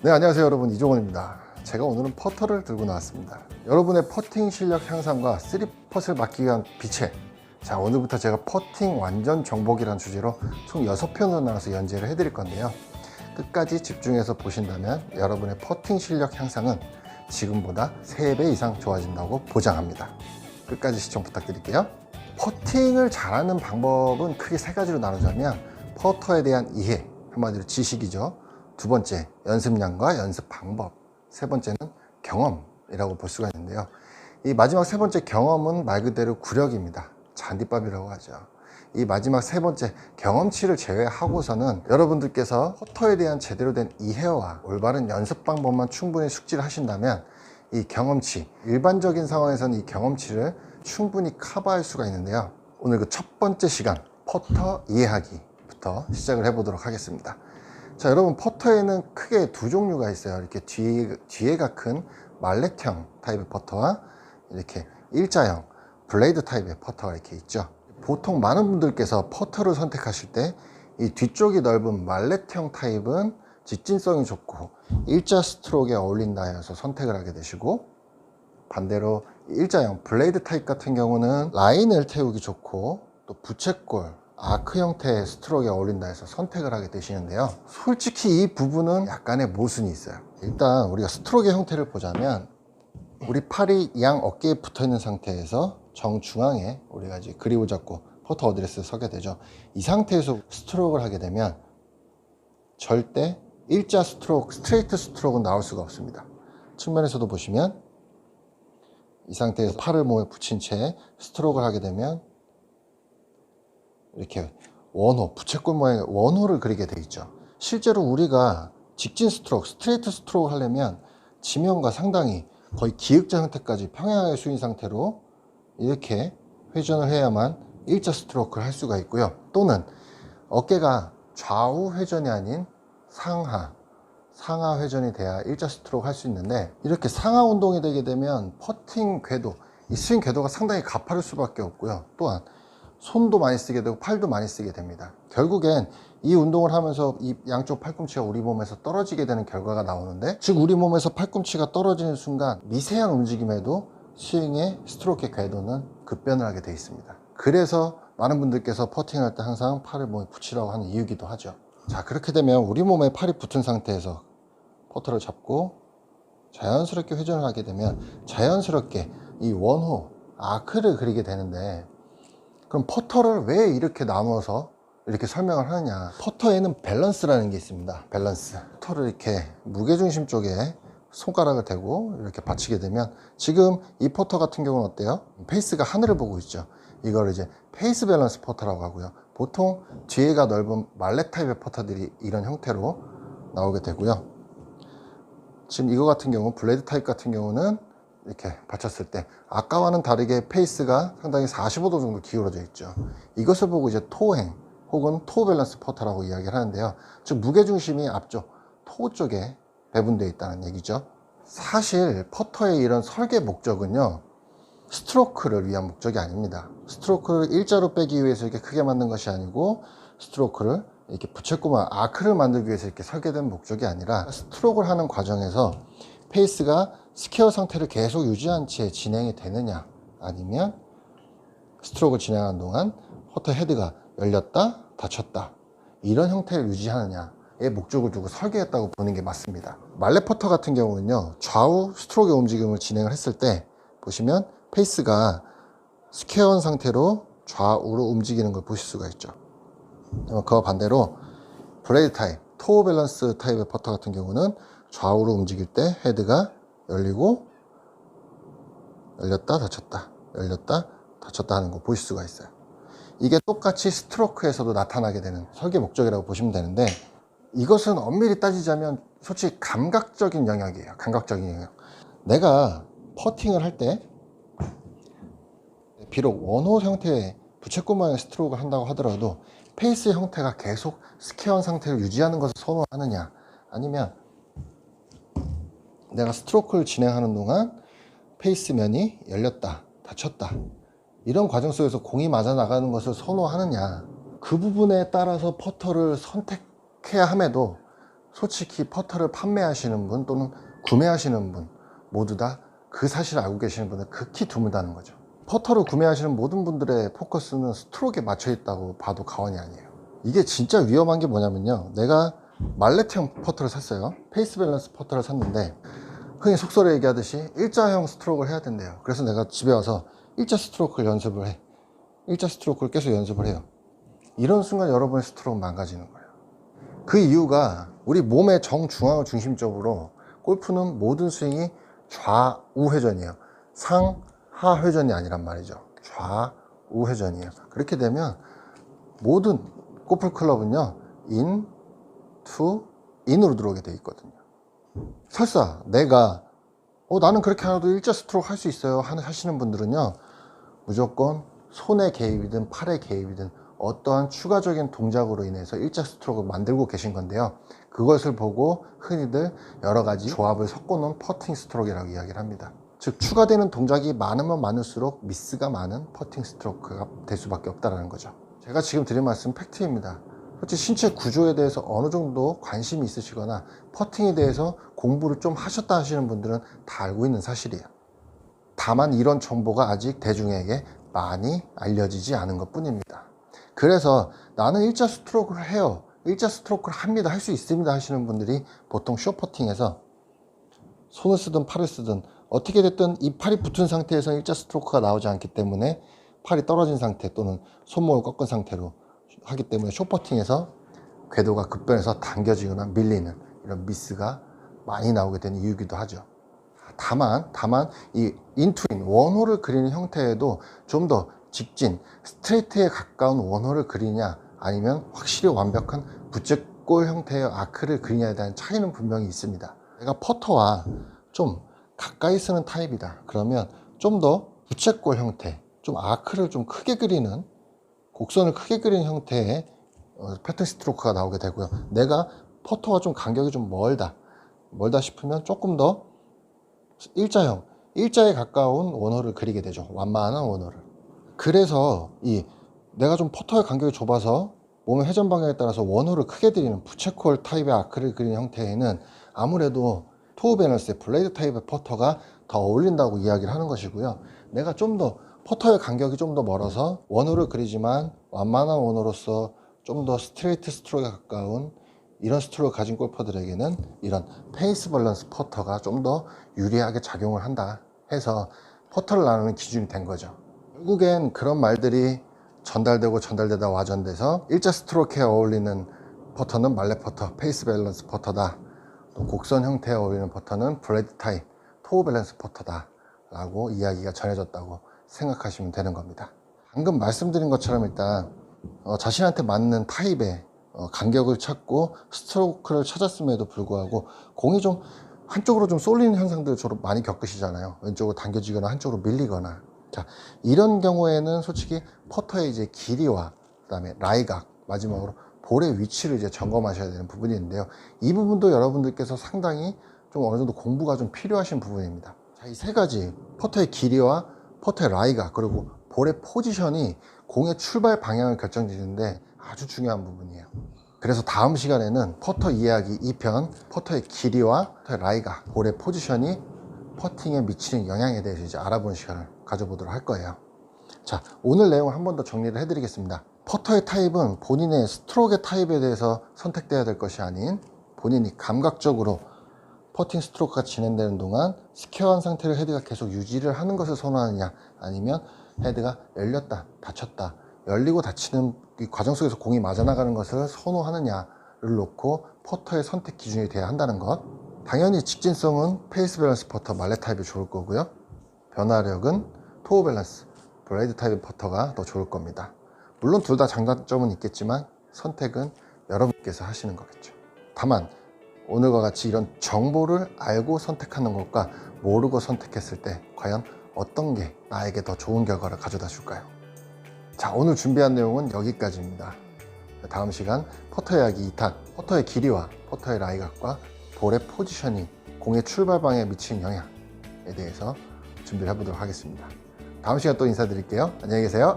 네, 안녕하세요 여러분, 이종원입니다. 제가 오늘은 퍼터를 들고 나왔습니다. 여러분의 퍼팅 실력 향상과 3펫을 막기 위한 비책. 자, 오늘부터 제가 퍼팅 완전 정복이라는 주제로 총 6편으로 나눠서 연재를 해드릴 건데요. 끝까지 집중해서 보신다면 여러분의 퍼팅 실력 향상은 지금보다 3배 이상 좋아진다고 보장합니다. 끝까지 시청 부탁드릴게요. 퍼팅을 잘하는 방법은 크게 3가지로 나누자면 퍼터에 대한 이해, 한마디로 지식이죠. 두 번째, 연습량과 연습 방법. 세 번째는 경험이라고 볼 수가 있는데요. 이 마지막 세 번째 경험은 말 그대로 구력입니다. 잔디밥이라고 하죠. 이 마지막 세 번째 경험치를 제외하고서는 여러분들께서 퍼터에 대한 제대로 된 이해와 올바른 연습 방법만 충분히 숙지를 하신다면 이 경험치, 일반적인 상황에서는 이 경험치를 충분히 커버할 수가 있는데요. 오늘 그 첫 번째 시간, 퍼터 이해하기부터 시작을 해보도록 하겠습니다. 자, 여러분, 퍼터에는 크게 두 종류가 있어요. 이렇게 뒤에가 큰 말렛형 타입의 퍼터와 이렇게 일자형 블레이드 타입의 퍼터가 이렇게 있죠. 보통 많은 분들께서 퍼터를 선택하실 때 이 뒤쪽이 넓은 말렛형 타입은 직진성이 좋고 일자 스트로크에 어울린다 해서 선택을 하게 되시고, 반대로 일자형 블레이드 타입 같은 경우는 라인을 태우기 좋고 또 부채꼴 아크 형태의 스트로크에 어울린다 해서 선택을 하게 되시는데요. 솔직히 이 부분은 약간의 모순이 있어요. 일단 우리가 스트로크의 형태를 보자면 우리 팔이 양 어깨에 붙어 있는 상태에서 정중앙에 우리가 이제 그립을 잡고 퍼터 어드레스에 서게 되죠. 이 상태에서 스트로크를 하게 되면 절대 일자 스트로크, 스트레이트 스트로크는 나올 수가 없습니다. 측면에서도 보시면 이 상태에서 팔을 몸에 붙인 채 스트로크를 하게 되면 이렇게 원호, 부채꼴 모양의 원호를 그리게 돼 있죠. 실제로 우리가 직진 스트로크, 스트레이트 스트로크 하려면 지면과 상당히 거의 기역자 형태까지 평행하게 숙인 상태로 이렇게 회전을 해야만 일자 스트로크를 할 수가 있고요. 또는 어깨가 좌우 회전이 아닌 상하 회전이 돼야 일자 스트로크 할 수 있는데, 이렇게 상하 운동이 되게 되면 퍼팅 궤도, 이 스윙 궤도가 상당히 가파를 수밖에 없고요. 또한 손도 많이 쓰게 되고 팔도 많이 쓰게 됩니다. 결국엔 이 운동을 하면서 이 양쪽 팔꿈치가 우리 몸에서 떨어지게 되는 결과가 나오는데, 즉 우리 몸에서 팔꿈치가 떨어지는 순간 미세한 움직임에도 스윙의 스트로크의 궤도는 급변을 하게 되어 있습니다. 그래서 많은 분들께서 퍼팅할 때 항상 팔을 몸에 붙이라고 하는 이유기도 하죠. 자, 그렇게 되면 우리 몸에 팔이 붙은 상태에서 퍼터를 잡고 자연스럽게 회전을 하게 되면 자연스럽게 이 원호, 아크를 그리게 되는데, 그럼 퍼터를 왜 이렇게 나누어서 이렇게 설명을 하느냐. 퍼터에는 밸런스라는 게 있습니다. 밸런스. 퍼터를 이렇게 무게중심 쪽에 손가락을 대고 이렇게 받치게 되면, 지금 이 퍼터 같은 경우는 어때요? 페이스가 하늘을 보고 있죠. 이걸 이제 페이스 밸런스 퍼터라고 하고요. 보통 뒤에가 넓은 말렛 타입의 퍼터들이 이런 형태로 나오게 되고요. 지금 이거 같은 경우 블레이드 타입 같은 경우는 이렇게 받쳤을 때 아까와는 다르게 페이스가 상당히 45도 정도 기울어져 있죠. 이것을 보고 이제 토행 혹은 토 밸런스 퍼터라고 이야기를 하는데요. 즉 무게중심이 앞쪽 토 쪽에 배분되어 있다는 얘기죠. 사실 퍼터의 이런 설계 목적은요, 스트로크를 위한 목적이 아닙니다. 스트로크를 일자로 빼기 위해서 이렇게 크게 만든 것이 아니고, 스트로크를 이렇게 부채꼴만 아크를 만들기 위해서 이렇게 설계된 목적이 아니라, 스트로크를 하는 과정에서 페이스가 스퀘어 상태를 계속 유지한 채 진행이 되느냐, 아니면 스트로크를 진행하는 동안 퍼터 헤드가 열렸다 닫혔다 이런 형태를 유지하느냐의 목적을 두고 설계했다고 보는 게 맞습니다. 말렛 퍼터 같은 경우는요, 좌우 스트로크의 움직임을 진행을 했을 때 보시면 페이스가 스퀘어한 상태로 좌우로 움직이는 걸 보실 수가 있죠. 그와 반대로 블레이드 타입, 토 밸런스 타입의 퍼터 같은 경우는 좌우로 움직일 때 헤드가 열리고 열렸다 닫혔다 열렸다 닫혔다 하는 거 보실 수가 있어요. 이게 똑같이 스트로크에서도 나타나게 되는 설계 목적이라고 보시면 되는데, 이것은 엄밀히 따지자면 솔직히 감각적인 영역이에요. 감각적인 영역. 내가 퍼팅을 할 때 비록 원호 형태의 부채꼴 모양의 스트로크를 한다고 하더라도 페이스 형태가 계속 스퀘어한 상태를 유지하는 것을 선호하느냐, 아니면 내가 스트로크를 진행하는 동안 페이스면이 열렸다 닫혔다 이런 과정 속에서 공이 맞아 나가는 것을 선호하느냐, 그 부분에 따라서 퍼터를 선택해야 함에도 솔직히 퍼터를 판매하시는 분 또는 구매하시는 분 모두 다 그 사실을 알고 계시는 분은 극히 드물다는 거죠. 퍼터를 구매하시는 모든 분들의 포커스는 스트로크에 맞춰 있다고 봐도 과언이 아니에요. 이게 진짜 위험한 게 뭐냐면요, 내가 말레트형 퍼터를 샀어요. 페이스 밸런스 퍼터를 샀는데 흔히 속설에 얘기하듯이 일자형 스트로크를 해야 된대요. 그래서 내가 집에 와서 일자 스트로크를 연습을 해. 일자 스트로크를 계속 연습을 해요. 이런 순간 여러분의 스트로크는 망가지는 거예요. 그 이유가 우리 몸의 정중앙을 중심적으로 골프는 모든 스윙이 좌우 회전이에요. 상하 회전이 아니란 말이죠. 좌우 회전이에요. 그렇게 되면 모든 골프 클럽은요, 인, 투, 인으로 들어오게 돼 있거든요. 설사 내가 나는 그렇게 안 해도 일자 스트로크 할 수 있어요 하시는 분들은요, 무조건 손의 개입이든 팔의 개입이든 어떠한 추가적인 동작으로 인해서 일자 스트로크를 만들고 계신 건데요, 그것을 보고 흔히들 여러 가지 조합을 섞어 놓은 퍼팅 스트로크라고 이야기를 합니다. 즉 추가되는 동작이 많으면 많을수록 미스가 많은 퍼팅 스트로크가 될 수밖에 없다는 거죠. 제가 지금 드린 말씀은 팩트입니다. 솔직히 신체 구조에 대해서 어느 정도 관심이 있으시거나 퍼팅에 대해서 공부를 좀 하셨다 하시는 분들은 다 알고 있는 사실이에요. 다만 이런 정보가 아직 대중에게 많이 알려지지 않은 것 뿐입니다. 그래서 나는 일자 스트로크를 해요, 일자 스트로크를 합니다, 할 수 있습니다 하시는 분들이 보통 쇼퍼팅에서 손을 쓰든 팔을 쓰든 어떻게 됐든 이 팔이 붙은 상태에서 일자 스트로크가 나오지 않기 때문에 팔이 떨어진 상태 또는 손목을 꺾은 상태로 하기 때문에 쇼퍼팅에서 궤도가 급변해서 당겨지거나 밀리는 이런 미스가 많이 나오게 되는 이유이기도 하죠. 다만 이 인투인 원홀을 그리는 형태에도 좀 더 직진 스트레이트에 가까운 원홀을 그리냐 아니면 확실히 완벽한 부채꼴 형태의 아크를 그리냐에 대한 차이는 분명히 있습니다. 내가 퍼터와 좀 가까이 쓰는 타입이다 그러면 좀 더 부채꼴 형태, 좀 아크를 좀 크게 그리는, 곡선을 크게 그리는 형태의 패턴 스트로크가 나오게 되고요. 내가 퍼터와 좀 간격이 좀 멀다 싶으면 조금 더 일자에 가까운 원홀을 그리게 되죠. 완만한 원홀을. 그래서 내가 좀 퍼터의 간격이 좁아서 몸의 회전 방향에 따라서 원홀을 크게 들이는 부채콜 타입의 아크를 그리는 형태에는 아무래도 토우 밸런스의 블레이드 타입의 퍼터가 더 어울린다고 이야기를 하는 것이고요. 내가 좀 더 퍼터의 간격이 좀 더 멀어서 원홀을 그리지만 완만한 원홀로서 좀 더 스트레이트 스트로크에 가까운 이런 스트로크를 가진 골퍼들에게는 이런 페이스 밸런스 퍼터가 좀 더 유리하게 작용을 한다 해서 퍼터를 나누는 기준이 된 거죠. 결국엔 그런 말들이 전달되다 와전돼서 일자 스트로크에 어울리는 퍼터는 말레 퍼터, 페이스 밸런스 퍼터다, 또 곡선 형태에 어울리는 퍼터는 블레이드 타입, 토우 밸런스 퍼터다 라고 이야기가 전해졌다고 생각하시면 되는 겁니다. 방금 말씀드린 것처럼 일단 자신한테 맞는 타입의 간격을 찾고 스트로크를 찾았음에도 불구하고 공이 좀 한쪽으로 좀 쏠리는 현상들을 주로 많이 겪으시잖아요. 왼쪽으로 당겨지거나 한쪽으로 밀리거나. 자, 이런 경우에는 솔직히 퍼터의 이제 길이와 그다음에 라이각, 마지막으로 볼의 위치를 이제 점검하셔야 되는 부분이 있는데요. 이 부분도 여러분들께서 상당히 좀 어느 정도 공부가 좀 필요하신 부분입니다. 자, 이 세 가지 퍼터의 길이와 퍼터의 라이각 그리고 볼의 포지션이 공의 출발 방향을 결정짓는데 아주 중요한 부분이에요. 그래서 다음 시간에는 퍼터 이야기 2편, 퍼터의 길이와 퍼터의 라이각, 볼의 포지션이 퍼팅에 미치는 영향에 대해서 이제 알아보는 시간을 가져보도록 할 거예요. 자, 오늘 내용을 한 번 더 정리를 해드리겠습니다. 퍼터의 타입은 본인의 스트로크의 타입에 대해서 선택돼야 될 것이 아닌 본인이 감각적으로 퍼팅 스트로크가 진행되는 동안 스퀘어한 상태를 헤드가 계속 유지를 하는 것을 선호하느냐 아니면 헤드가 열렸다 닫혔다 열리고 닫히는 이 과정 속에서 공이 맞아나가는 것을 선호하느냐를 놓고 퍼터의 선택 기준이 돼야 한다는 것. 당연히 직진성은 페이스 밸런스 퍼터 말레 타입이 좋을 거고요. 변화력은 토우 밸런스 블레이드 타입의 퍼터가 더 좋을 겁니다. 물론 둘 다 장단점은 있겠지만 선택은 여러분께서 하시는 거겠죠. 다만 오늘과 같이 이런 정보를 알고 선택하는 것과 모르고 선택했을 때 과연 어떤 게 나에게 더 좋은 결과를 가져다 줄까요? 자, 오늘 준비한 내용은 여기까지입니다. 다음 시간 퍼터 이야기 2탄, 퍼터의 길이와 퍼터의 라이각과 볼의 포지션이 공의 출발 방향에 미치는 영향에 대해서 준비를 해보도록 하겠습니다. 다음 시간 또 인사드릴게요. 안녕히 계세요.